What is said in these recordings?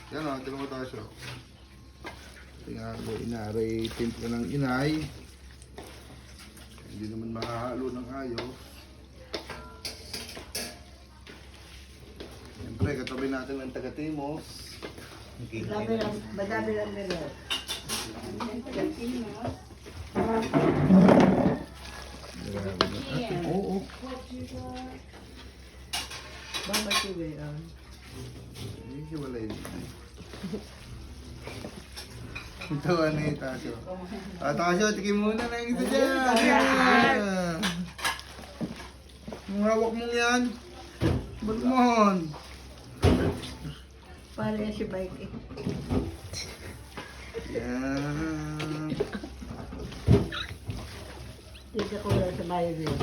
Yan o, tingnan mo tayo siya. Tingnan mo, inaray, timpla ng inay. Hindi naman mahahalo ng ayos. Siyempre, katabi natin ang taga-timos. Madami lang nila. Oo. Mama siya yan. Hindi siya wala yun. Ito ano yung Tasyo. Tasyo, tikim muna na yung isa dyan. Yan. Ang hawak mong yan. Balmon. Para yan si Mike eh. Yan. Dito ko lang sa bayo niya.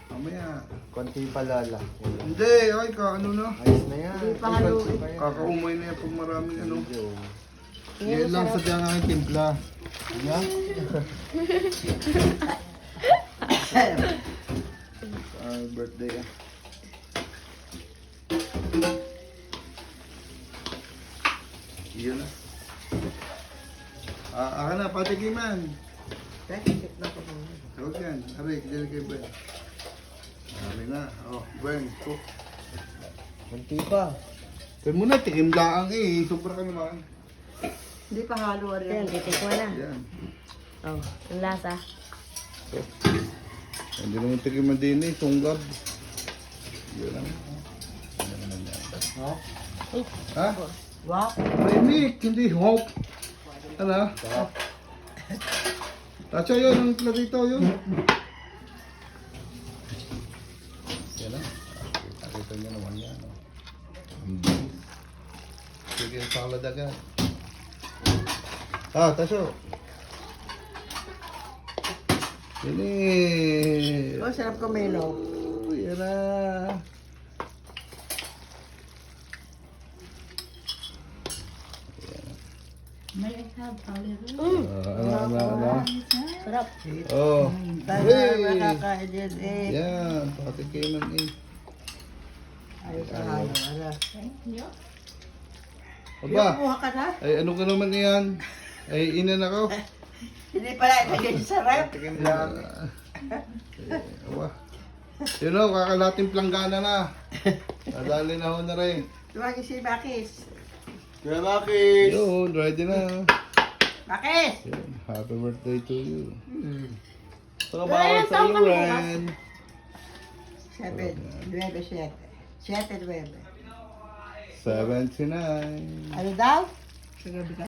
Mamaya. Konti palala. Hindi, ay ka, ano na. Ayos na yan. Hindi pa haluin. Kakaumay na yan pag maraming ano. Medyo. Yan lang sa dyan ang timpla. Yan. Birthday ah. Iyon na. Aka na, patikiman. Teknik na ko muna. Tawag yan. Aray, dyan kay Ben. Aray na. Oh, Ben. Cook. Konti pa. Kaya muna, tikim laang eh. Sobra ka naman. Hindi pa halo rin. Ayan, titik mo na. Yan. Oh, ang lasa. Hindi naman tikiman din eh. Tunggab. Yan lang. No? Ha? Wow. Remik, hindi hope. Ano? Tacho yun, ang pala dito yun. Yan lang. Nakita niyo naman yan. Sige, salad agad. Tacho. Ini. Oh, sarap kumelo. Yan na. Ano? Sarap. Oh. Tayo Hey. makakain yan eh. Yan, patikiman eh. Ayos na halo. Ala. Aba, Kumuha ka na? ay ano ka naman yan? Ay inan ako. Hindi pala ilagay sa rep. Tikim lang. Aba. Yun o, kakalating planggana na. Nadali na ho na rin. Tuwagin si Bakis. Kuya Bakis! Yun, ready na. Bakis! Yun, happy birthday to you. Saka bawal sa iyo, Ren. 7, 9, 7. 7, 9. 79. Ano daw? Sa gabi ka?